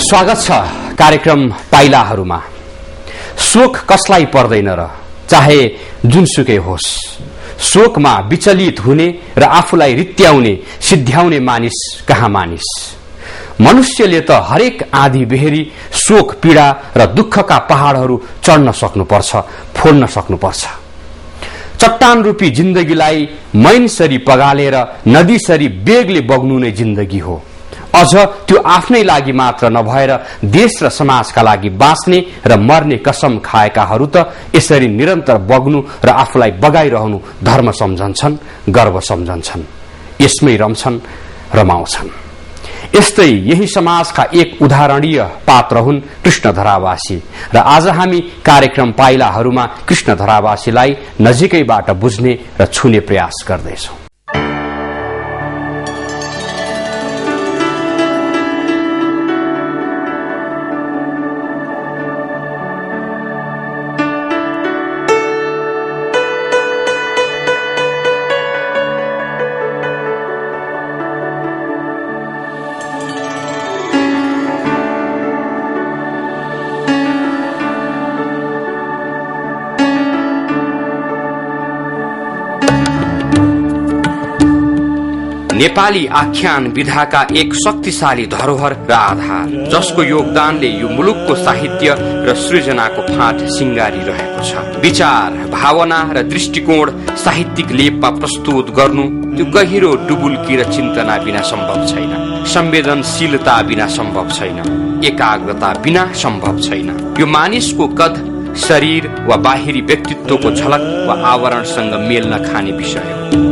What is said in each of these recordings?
स्वागत छ कार्यक्रम पाइलाहरूमा। शोक कसलाई पर्दैन र, चाहे जुनसुकै होस्। शोकमा विचलित हुने र आफूलाई रित्याउने सिद्ध्याउने मानिस कहाँ मानिस। मनुष्यले त हरेक आँधी बेहेरी शोक पीडा र दुःखका पहाड़हरू चढ्न सक्नुपर्छ, फोड्न सक्नुपर्छ। चट्टान रूपी जिन्दगीलाई मैनसरी पगालेर नदीसरी बेगले बग्नु नै जिन्दगी हो। अझ त्यो आफ्नै लागि मात्र नभएर देश र समाजका लागि बाँच्ने र मर्ने कसम खाएकाहरू त यसरी निरन्तर बग्नु र आफूलाई बगाइरहनु धर्म सम्झन्छन्, गर्व सम्झन्छन्, यसमै रम्छन्, रमाउँछन्। यस्तै यही समाजका एक उदाहरणीय पात्र हुन् कृष्ण धरावासी र आज हामी कार्यक्रम पाइलाहरूमा कृष्ण धरावासीलाई नजिकैबाट बुझ्ने र छुने प्रयास गर्दैछौं। नेपाली आख्यान विधाका एक शक्तिशाली धरोहर र आधार, जसको योगदानले यो मुलुकको साहित्य र सृजनाको फाँट सिंगारी रहेको छ। विचार, भावना र दृष्टिकोण साहित्यिक लेपमा प्रस्तुत गर्नु त्यो गहिरो डुबुल्की र चिन्तना बिना सम्भव छैन। संवेदनशीलता बिना सम्भव छैन। एकाग्रता बिना सम्भव छैन। यो मानिसको कद, शरीर वा बाहिरी व्यक्तित्वको झलक वा आवरणसँग मेल नखाने विषय हो।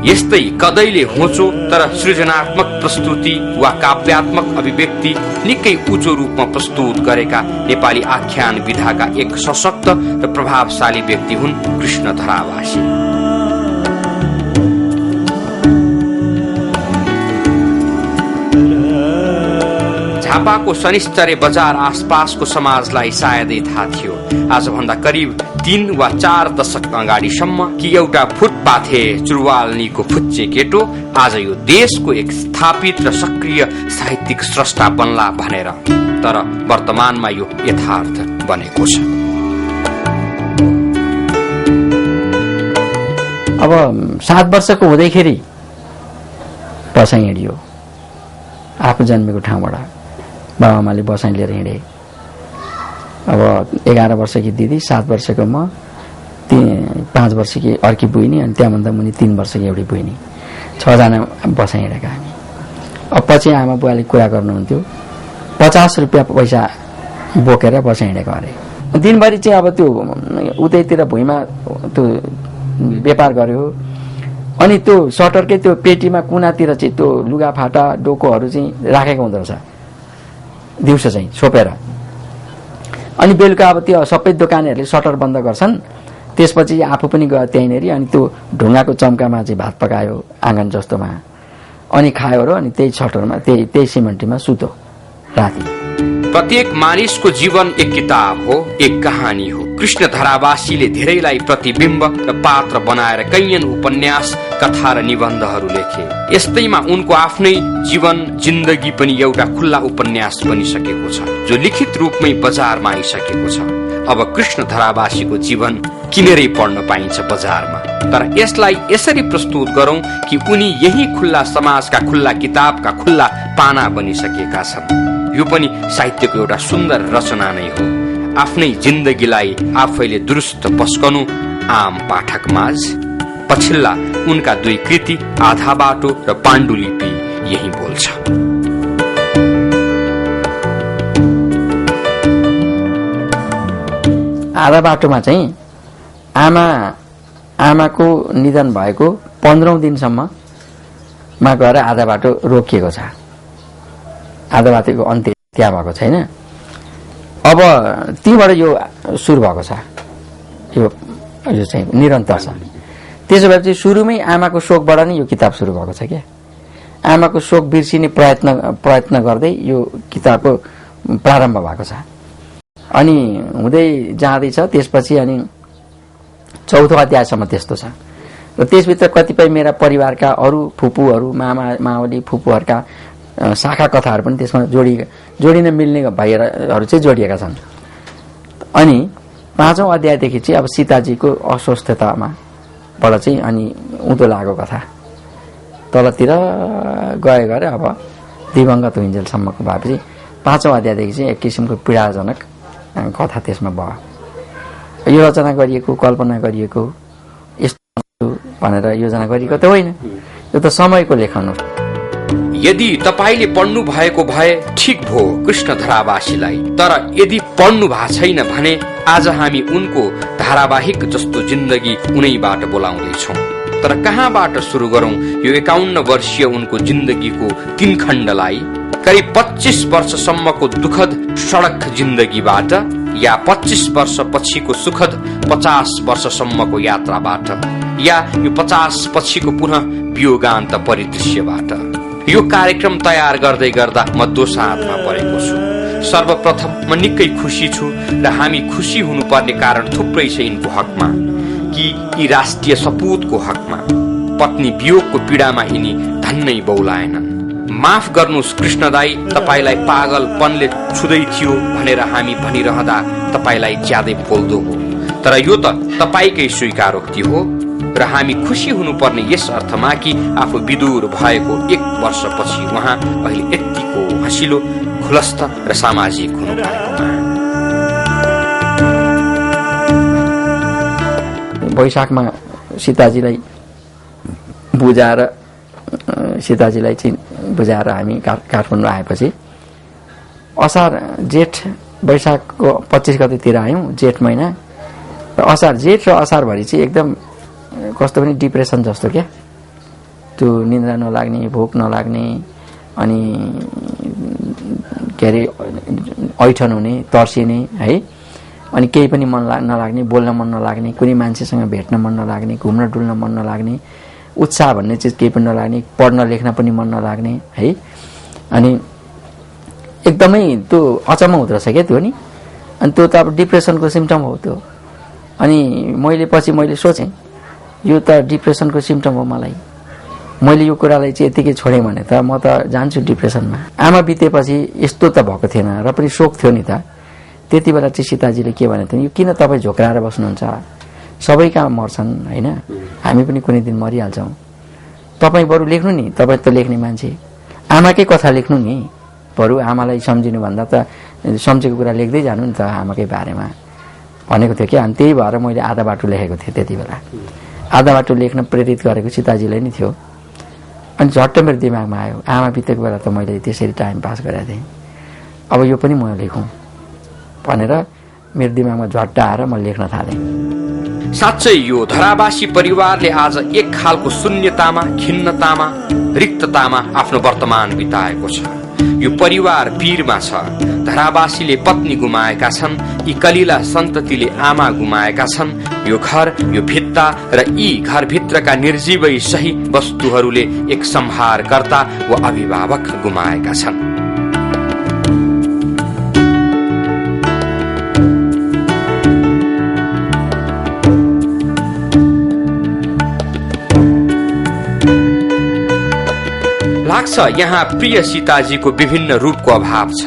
यस्तै कदैले होचो तर सृजनात्मक प्रस्तुति वा काव्यात्मक अभिव्यक्ति निकै उच्च रूपमा प्रस्तुत गरेका नेपाली आख्यान विधाका एक सशक्त र प्रभावशाली व्यक्ति हुन् कृष्ण धरावासी। झापाको शनिश्चर्य बजार आसपासको समाजलाई सायदै थाहा थियो आजभन्दा करिब 3 वा 4 दशक अगाडिसम्म कि एउटा फुटपाथे चुरवालनीको फुच्चे केटो आज यो देशको एक स्थापित र सक्रिय साहित्यिक स्रष्टा बन्ला भनेर। तर वर्तमानमा यो यथार्थ बनेको छ। अब 7 वर्षको हुँदैखेरि बसाइ हिँडियो आफू जन्मेको ठाउँबाट। बाबाआमाले बसाइ लिएर हिँडे। अब 11 वर्षकी दिदी, 7 वर्षको म, 5 वर्षकी अर्की बुइनी अनि त्यहाँभन्दा मुनि 3 वर्षकी एउटी बुइनी, 6 जना बसाइ हिँडेका हामी। अब पछि आमा बुवाले कुरा गर्नुहुन्थ्यो 50 रुपियाँ पैसा बोकेर बसाइ हिँडेको अरे। दिनभरि चाहिँ अब त्यो उतैतिर भुइँमा त्यो व्यापार गर्यो। अनि त्यो सटरकै त्यो पेटीमा कुनातिर चाहिँ त्यो लुगाफाटा डोकोहरू चाहिँ राखेको हुँदो रहेछ दिउँसो चाहिँ छोपेर। अनि बेलुका अब त्यो सबै दोकानहरूले सटर बन्द गर्छन्। त्यसपछि आफू पनि गयो त्यहीँनेरि। अनि त्यो ढुङ्गाको चम्कामा चाहिँ भात पकायो आँगन जस्तोमा, अनि खायो र अनि त्यही सटरमा त्यही सिमेन्टीमा सुतो राति। प्रत्येक मानिसको जीवन एक किताब हो, एक कहानी हो। कृष्ण धरावासीले धेरैलाई प्रतिबिम्ब र पात्र बनाएर कैयन उपन्यास, कथा र निबन्धहरू लेखे। यस्तैमा उनको आफ्नै जीवन जिन्दगी पनि एउटा खुल्ला उपन्यास बनिसकेको छ, जो लिखित रूपमै बजारमा आइसकेको छ। अब कृष्ण धरावासीको जीवन किनेरै पढ्न पाइन्छ बजारमा। तर यसलाई यसरी प्रस्तुत गरौं कि उनी यही खुल्ला समाजका खुल्ला किताबका खुल्ला पाना बनिसकेका छन्। यो पनि साहित्यको एउटा सुन्दर रचना नै हो। आफ्नै जिन्दगीलाई आफैले दुरुस्त पस्कनु आम पाठक माझ। पछिल्ला उनका 2 कृति आधा बाटो र पाण्डुलिपि यही बोल्छ। आधा बाटोमा चाहिँ आमाको निधन भएको 15औं दिनसम्ममा गएर आधा बाटो रोकिएको छ। आधा बाटोको अन्त्य त्यहाँ भएको छैन। अब तीबाट यो सुरु भएको छ। यो चाहिँ निरन्तर छ। त्यसो भए चाहिँ सुरुमै आमाको शोकबाट नै यो किताब सुरु भएको छ क्या। आमाको शोक बिर्सिने प्रयत्न गर्दै यो किताबको प्रारम्भ भएको छ। अनि हुँदै जाँदैछ। त्यसपछि अनि 4औं अध्यायसम्म त्यस्तो छ। र त्यसभित्र कतिपय मेरा परिवारका अरू फुपूहरू मामा मावली फुपूहरूका शाखा कथाहरू पनि त्यसमा जोडिन मिल्ने भएरहरू चाहिँ जोडिएका छन्। अनि 5औं अध्यायदेखि चाहिँ अब सीताजीको अस्वस्थतामाबाट चाहिँ अनि उँधो लागेको कथा तलतिर गएर अब दिवंगत हुइन्जेलसम्मको भएपछि 5औं अध्यायदेखि चाहिँ एक किसिमको पीडाजनक कथा त्यसमा भयो। यो रचना गरिएको कल्पना गरिएको यस्तो भनेर योजना गरिएको त होइन, यो त समयको लेखन हो। यदि तपाईले पढ्नु भएको भए ठिक भो कृष्ण धारावासीलाई, तर यदि पढ्नु भएको छैन भने आज हामी उनको धारावाहिक जस्तो जिन्दगी उनैबाट बोलाउँदैछौँ। तर कहाँबाट सुरु गरौं यो 51 वर्षीय उनको जिन्दगीको 3 खण्डलाई? करिब 25 वर्षसम्मको दुखद सडक जिन्दगीबाट, या 25 वर्ष पछिको सुखद 50 वर्षसम्मको यात्राबाट, या यो 50 पछिको पुनः वियोगान्त परिदृश्यबाट? यो कार्यक्रम तयार गर्दै गर्दा म दोसाँधमा परेको छु। सर्वप्रथम म निकै खुसी छु र हामी खुसी हुनुपर्ने कारण थुप्रै छ यिनको हकमा, कि यी राष्ट्रिय सपूतको हकमा। पत्नी वियोगको पीडामा यिनी धन्नै बौलाएनन्। माफ गर्नुहोस् कृष्ण दाई, तपाईलाई पागलपनले छुदै थियो भनेर हामी भनिरहँदा तपाईलाई ज्यादै बोल्दो हो, तर यो त तपाईकै स्वीकारोक्ति हो र हामी खुसी हुनुपर्ने यस अर्थमा कि आफू विदुर भएको 1 वर्षपछि उहाँ अहिले यतिको हँसिलो, खुलस्त र सामाजिक हुनु भएकोमा। वैशाखमा सीताजीलाई बुझाएर हामी काठमाडौँ आएपछि असार जेठ वैशाखको 25 गतेतिर आयौँ, जेठ महिना र असार जेठ र असारभरि चाहिँ एकदम कस्तो पनि डिप्रेसन जस्तो क्या, त्यो निन्द्रा नलाग्ने, भोक नलाग्ने, अनि के अरे ऐठन हुने, तर्सिने है, अनि केही पनि मन नलाग्ने, बोल्न मन नलाग्ने, कुनै मान्छेसँग भेट्न मन नलाग्ने, घुम्न डुल्न मन नलाग्ने, उत्साह भन्ने चिज केही पनि नलाग्ने, पढ्न लेख्न पनि मन नलाग्ने है। अनि एकदमै त्यो अचम्म हुँदो रहेछ क्या त्यो नि। अनि त्यो त अब डिप्रेसनको सिम्टम हो त्यो। अनि मैले सोचेँ यो त डिप्रेसनको सिम्टम हो, मैले यो कुरालाई चाहिँ यतिकै छोडेँ भने त म त जान्छु डिप्रेसनमा। आमा बितेपछि यस्तो त भएको थिएन र पनि शोक थियो नि त। त्यति बेला चाहिँ सीताजीले के भने त, यो किन तपाईँ झोक्राएर बस्नुहुन्छ, सबै कहाँ मर्छन् होइन, हामी पनि कुनै दिन मरिहाल्छौँ, तपाईँ बरु लेख्नु नि, तपाईँ त लेख्ने मान्छे, आमाकै कथा लेख्नु नि, बरु आमालाई सम्झिनुभन्दा त सम्झेको कुरा लेख्दै जानु नि त आमाकै बारेमा भनेको थियो क्या। अनि त्यही भएर मैले आधा बाटो लेखेको थिएँ त्यति बेला। आधा बाटो लेख्न प्रेरित गरेको सीताजीलाई नै थियो। अनि झट्ट मेरो दिमागमा आयो, आमा बितेको बेला त मैले त्यसरी टाइम पास गरेको थिएँ, अब यो पनि म लेखौँ भनेर मेरो दिमागमा झट्ट आएर म लेख्न थालेँ। साँच्चै यो धरावासी परिवारले आज एक खालको शून्यतामा, खिन्नतामा, रिक्ततामा आफ्नो वर्तमान बिताएको छ। यो परिवार पीरमा छ। धरावासीले पत्नी गुमाएका छन्, यी कलिला सन्ततिले आमा गुमाएका छन्। यो घर, यो भित्ता र यी घरभित्रका निर्जीवै सही वस्तुहरूले एक सम्हारकर्ता वा अभिभावक गुमाएका छन्। लाग्छ यहाँ प्रिय सीताजीको विभिन्न रूपको अभाव छ,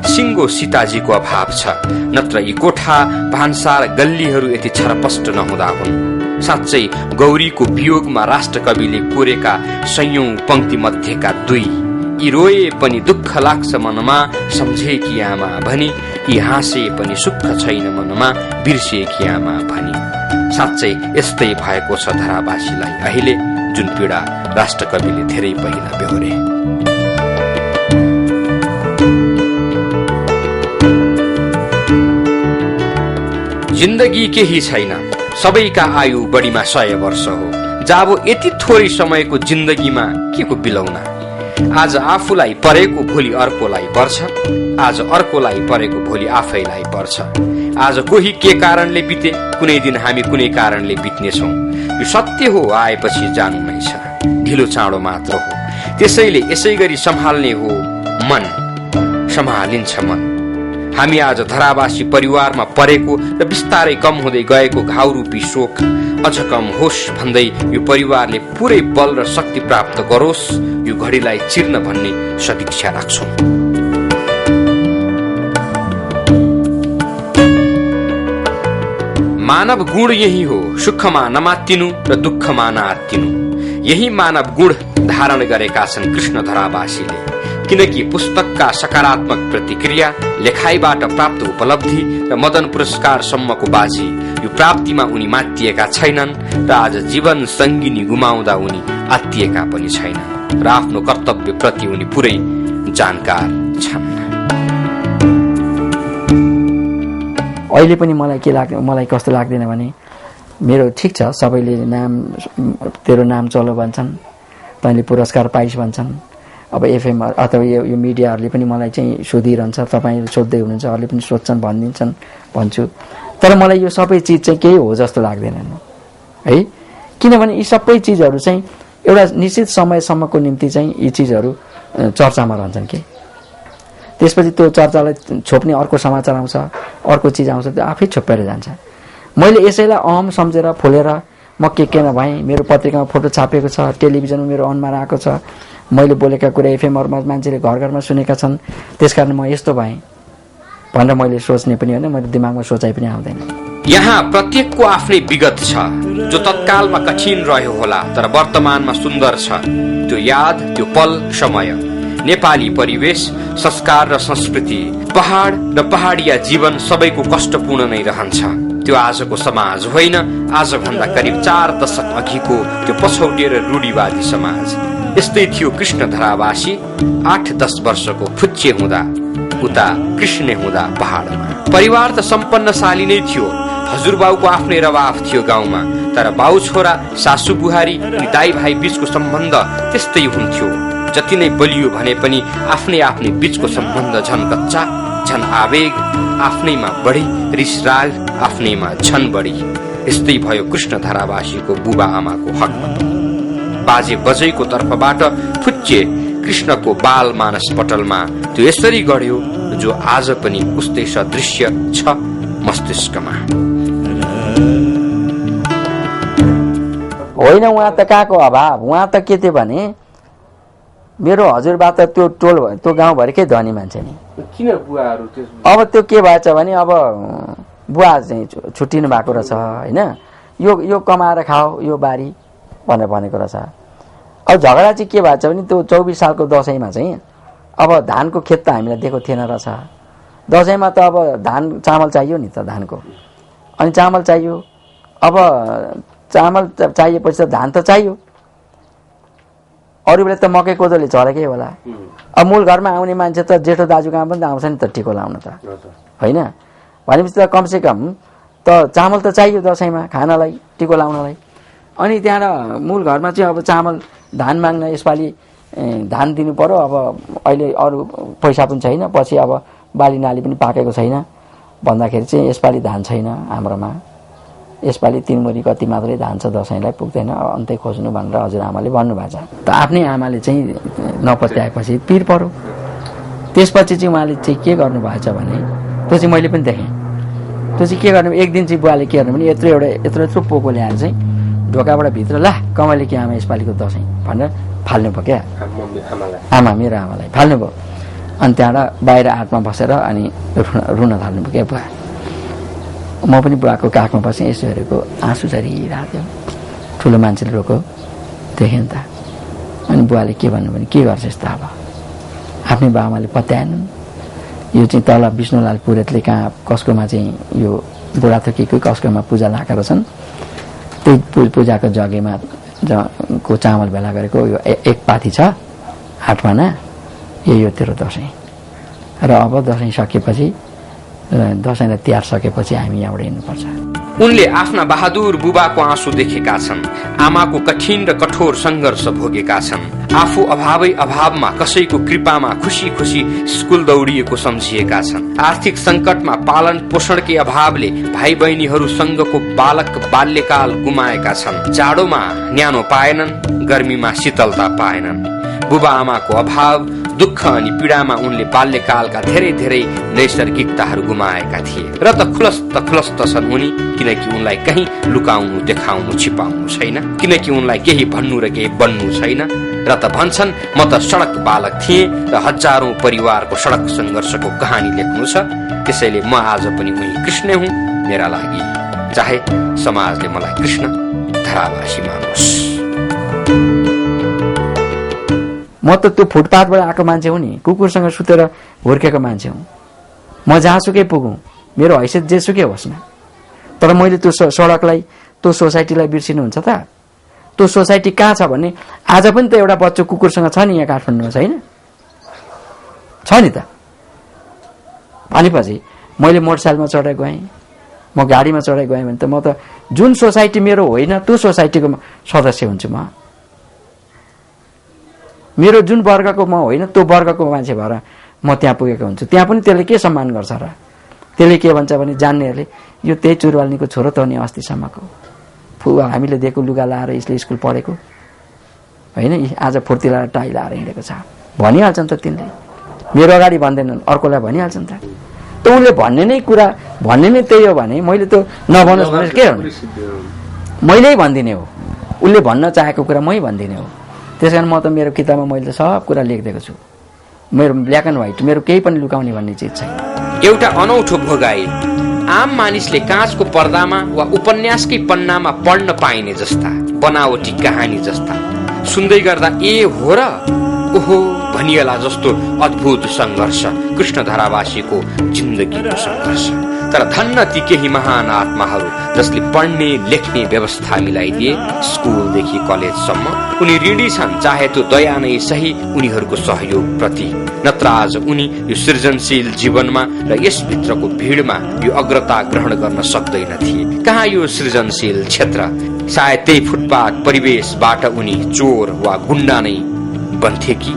सिङ्गो सीताजीको अभाव छ, नत्र यी कोठा, भान्सार, गल्लीहरू यति छरपष्ट नहुँदा हुन्। साँच्चै गौरीको वियोगमा राष्ट्रकविले कोरेका 100औं पंक्ति मध्येका 2, यी रोए पनि दुःख लाग्छ मनमा, सम्झेकी आमा भनी, यी हाँसे पनि सुख छैन मनमा, बिर्सेकी आमा भनी। साँच्चै यस्तै भएको छ धरावासीलाई अहिले, जुन पीडा राष्ट्रकविले धेरै पहिला बेहोरे। जिन्दगी केही छैन, सबैका आयु बढीमा 100 वर्ष हो। जाबो यति थोरै समयको जिन्दगीमा के को बिलौना। आज आफूलाई परेको भोलि अर्कोलाई पर्छ, आज अर्कोलाई परेको भोलि आफैलाई पर्छ। आज कोही के कारणले बिते, कुनै दिन हामी कुनै कारणले बित्नेछौँ। यो सत्य हो, आएपछि जानु नै छ, ढिलो चाँडो मात्र हो। त्यसैले यसै गरी सम्हाल्ने हो मन, सम्हालिन्छ मन। हामी आज धरावासी परिवारमा परेको र बिस्तारै कम हुँदै गएको घाउरूपी शोक अझ कम होस् भन्दै यो परिवारले पुरै बल र शक्ति प्राप्त गरोस्, यो घडीलाई चिर्न भन्ने सदिच्छा राख्छौं। मानव गुण यही हो, सुखमा नमात्तिनु र दुःखमा नआत्तिनु। यही मानव गुण धारण गरेका छन् कृष्ण धरावासीले, किनकि पुस्तकका सकारात्मक प्रतिक्रिया, लेखाइबाट प्राप्त उपलब्धि र मदन पुरस्कार सम्मको बाजी, यो प्राप्तिमा उनी मात्तिएका छैनन् र आज जीवन सङ्गिनी गुमाउँदा उनी आत्तिएका पनि छैनन् र आफ्नो कर्तव्य प्रति उनी पुरै जानकार छन्। अहिले पनि मलाई कस्तो लाग्दैन भने मेरो ठिक छ, सबैले तेरो नाम चलो भन्छन्, तैँले पुरस्कार पाइस् भन्छन्। अब एफएम अथवा यो मिडियाहरूले पनि मलाई चाहिँ सोधिरहन्छ, तपाईँले सोध्दै हुनुहुन्छ, अरूले पनि सोध्छन्, भनिदिन्छन्, भन्छु। तर मलाई यो सबै चिज चाहिँ केही हो जस्तो लाग्दैन है, किनभने यी सबै चिजहरू चाहिँ एउटा निश्चित समयसम्मको निम्ति चाहिँ यी चिजहरू चर्चामा रहन्छन् कि त्यसपछि त्यो चर्चालाई छोप्ने अर्को समाचार आउँछ, अर्को चिज आउँछ, त्यो आफै छोपेर जान्छ। मैले यसैलाई अहम सम्झेर फुलेर म के नभएँ, मेरो पत्रिकामा फोटो छापेको छ, टेलिभिजनमा मेरो अनुहार आएको छ, मैले बोलेका कुरा एफएमहरूमा मान्छेले घर घरमा सुनेका छन्, त्यसकारण म यस्तो भएँ भनेर मैले सोच्ने पनि होइन, मेरो दिमागमा सोचाइ पनि आउँदैन। यहाँ प्रत्येकको आफ्नै विगत छ, जो तत्कालमा कठिन रह्यो होला तर वर्तमानमा सुन्दर छ। त्यो याद, त्यो पल, समय, नेपाली परिवेश, संस्कार र संस्कृति, पहाड र पहाडिया जीवन सबैको कष्टपूर्ण नै रहन्छ। त्यो आजको समाज होइन, आजभन्दा करिब 4 दशक अघिको त्यो पछौटे र रूढिवादी समाज। यस्तै थियो कृष्ण धरावासी 8-10 वर्षको फुच्चे हुँदा, उता कृष्ण हुँदा पहाडमा। परिवार त सम्पन्नशाली नै थियो, हजुरबाउको आफ्नै रवाफ थियो गाउँमा, तर बाउ छोरा, सासू बुहारी अनि दाइ भाइ बीचको सम्बन्ध त्यस्तै हुन्थ्यो। जति नै बलियो भने पनि आफ्नै बीचको सम्बन्ध झन कच्चा, झन आवेग आफ्नैमा बढी, रिस राग आफ्नैमा झन बढी। यस्तै भयो कृष्ण धरावासीको बुबा आमाको हकमा। बाजे बजैको तर्फबाट फुच्चे कृष्णको बाल मानस पटलमा त्यो यसरी गढ्यो जो आज पनि उस्तै सदृश्य छ मस्तिष्कमा। होइन, उहाँ त कहाँको अभाव, उहाँ त के थियो भने मेरो हजुरबा त त्यो गाउँभरिकै धनी मान्छे नि। किन बुवाहरू अब त्यो के भएछ भने अब बुवा चाहिँ छुट्टिनु भएको रहेछ होइन, यो कमाएर खाओ यो बारी भनेर भनेको रहेछ। अब झगडा चाहिँ के भएछ भने त्यो 24 सालको दसैँमा चाहिँ अब धानको खेत त हामीलाई दिएको थिएन रहेछ। दसैँमा त अब धान चामल चाहियो नि त, धानको अनि चामल चाहियो। अब चामल चाहिएपछि त धान त चाहियो, अरू बेला त मकै कोदोले झरेकै होला। अब मूल घरमा आउने मान्छे त जेठो दाजु कहाँ पनि त आउँछ नि त टिको लाउन त, होइन भनेपछि त कमसेकम त चामल त चाहियो दसैँमा खानालाई, टिको लाउनलाई। अनि त्यहाँ मूल घरमा चाहिँ अब चामल धान माग्न यसपालि धान दिनु पर्यो। अब अहिले अरू पैसा पनि छैन, पछि अब बाली नाली पनि पाकेको छैन भन्दाखेरि चाहिँ यसपालि धान छैन हाम्रोमा, यसपालि 3 मुरी कति मात्रै धान छ, दसैँलाई पुग्दैन, अन्तै खोज्नु भनेर हजुरआमाले भन्नुभएको छ। त आफ्नै आमाले चाहिँ नपत्याएपछि पिर पर्यो। त्यसपछि चाहिँ उहाँले चाहिँ के गर्नुभएछ भने त्यो चाहिँ मैले पनि देखेँ। त्यो चाहिँ के गर्नु, एक दिन चाहिँ बुवाले के गर्नु भने यत्रो पोको ल्याएर चाहिँ ढोकाबाट भित्र ला कमाले कि आमा यसपालिको दसैँ भनेर फाल्नु भयो क्या, आमा मेरो आमालाई फाल्नु भयो। अनि त्यहाँबाट बाहिर आठमा बसेर अनि रुन थाल्नु भयो क्या बुवा। म पनि बुवाको काखमा बसेँ, यसो हेरेको आँसु झरिरहेको थियो। ठुलो मान्छेले रोको देखेँ नि त। अनि बुवाले के भन्नु भने के गर्छ यस्तो, अब आफ्नै बाबाले पत्याएनन्। यो चाहिँ तल विष्णुलाल पुरेतले कहाँ कसकोमा चाहिँ यो बुढाथोकीकै कसकोमा पूजा लगाएका रहेछन्, त्यही पूजाको जग्गामा को चामल भेला गरेको यो एक पाथी छ 8 माना, यो तेरो दसैँ। र अब दसैँ सकेपछि, दसैँलाई तिहार सकेपछि हामी यहाँबाट हिँड्नुपर्छ। उनले आफ्ना बहादुर बुबाको आँसु देखेका छन्, आमाको कठिन र कठोर संघर्ष भोगेका छन्। आफू अभावमा कसैको कृपामा खुसी खुसी स्कुल दौडिएको सम्झिएका छन्। आर्थिक संकटमा पालन पोषणकै अभावले भाइ बहिनीहरूसँगको बाल्यकाल गुमाएका छन्। जाडोमा न्यानो पाएनन्, गर्मीमा शीतलता पाएनन्। बुबा आमाको अभाव, दुःख अनि पीडामा उनले बाल्यकालका धेरै धेरै नैसर्गिकताहरू गुमाएका थिए र त खुलस्त छन् उनी, किनकि उनलाई कहीँ लुकाउनु, देखाउनु, छिपाउनु छैन, किनकि उनलाई केही भन्नु र केही बन्नु छैन। र त भन्छन् म त सडक बालक थिएँ र हजारौं परिवारको सडक संघर्षको कहानी लेख्नु छ, त्यसैले म आज पनि उही कृष्ण हुँ मेरा लागि, चाहे समाजले मलाई कृष्ण धरावासी मानोस्। म त त्यो फुटपाथबाट आएको मान्छे हुँ नि, कुकुरसँग सुतेर हुर्केको मान्छे हुँ। म जहाँसुकै पुगौँ, मेरो हैसियत जेसुकै होस् न, तर मैले त्यो सडकलाई, त्यो सोसाइटीलाई बिर्सिनुहुन्छ त? त्यो सोसाइटी कहाँ छ भने आज पनि त एउटा बच्चो कुकुरसँग छ नि यहाँ काठमाडौँमा, छैन? छ नि त। भनेपछि मैले मोटरसाइकलमा चढेर गएँ, म गाडीमा चढेर गएँ भने त म त जुन सोसाइटी मेरो होइन त्यो सोसाइटीको सदस्य हुन्छु। मेरो जुन वर्गको म होइन त्यो वर्गको मान्छे भएर म त्यहाँ पुगेको हुन्छु। त्यहाँ पनि त्यसले के सम्मान गर्छ र? त्यसले के भन्छ भने जान्नेहरूले यो त्यही चुरवाल्नीको छोरो त हो नि अस्तिसम्मको, हामीले दिएको लुगा लाएर यसले स्कुल पढेको होइन, आज फुर्ती लाएर टाई लाएर हिँडेको छ भनिहाल्छन् त तिनले। मेरो अगाडि भन्दैनन्, अर्कोलाई भनिहाल्छन् त। त उनले भन्ने नै कुरा भन्ने नै त्यही हो भने मैले त नभनोस् भने के हो, मैले भनिदिने हो। उसले भन्न चाहेको कुरा मै भनिदिने हो। त्यस कारण म त मेरो किताबमा मैले सब कुरा लेखिदिएको छु। मेरो ब्ल्याक एन्ड व्हाइट, मेरो केही पनि लुकाउने भन्ने चिज छैन। एउटा अनौठो भोगाई आम मानिसले काँचको पर्दामा वा उपन्यासकै पन्नामा पढ्न पाइने जस्ता बनावटी कहानी जस्ता सुन्दै गर्दा ए हो र ओहो भनिएला जस्तो अद्भुत संघर्ष कृष्ण धारावासीको जिन्दगीको संघर्ष। तर धन्न ती केही महान आत्माहरू जसले पढ्ने लेख्ने व्यवस्था मिलाइदिए स्कुलदेखि कलेजसम्म। उनी ऋणी छन्, चाहे त्यो दया नै सही उनीहरूको सहयोग प्रति, नत्र आज उनी यो सृजनशील जीवनमा र यसभित्रको भिडमा यो अग्रता ग्रहण गर्न सक्दैन थिए। कहाँ यो सृजनशील क्षेत्र? सायद त्यही फुटपाथ परिवेशबाट उनी चोर वा गुण्डा नै बन्थे कि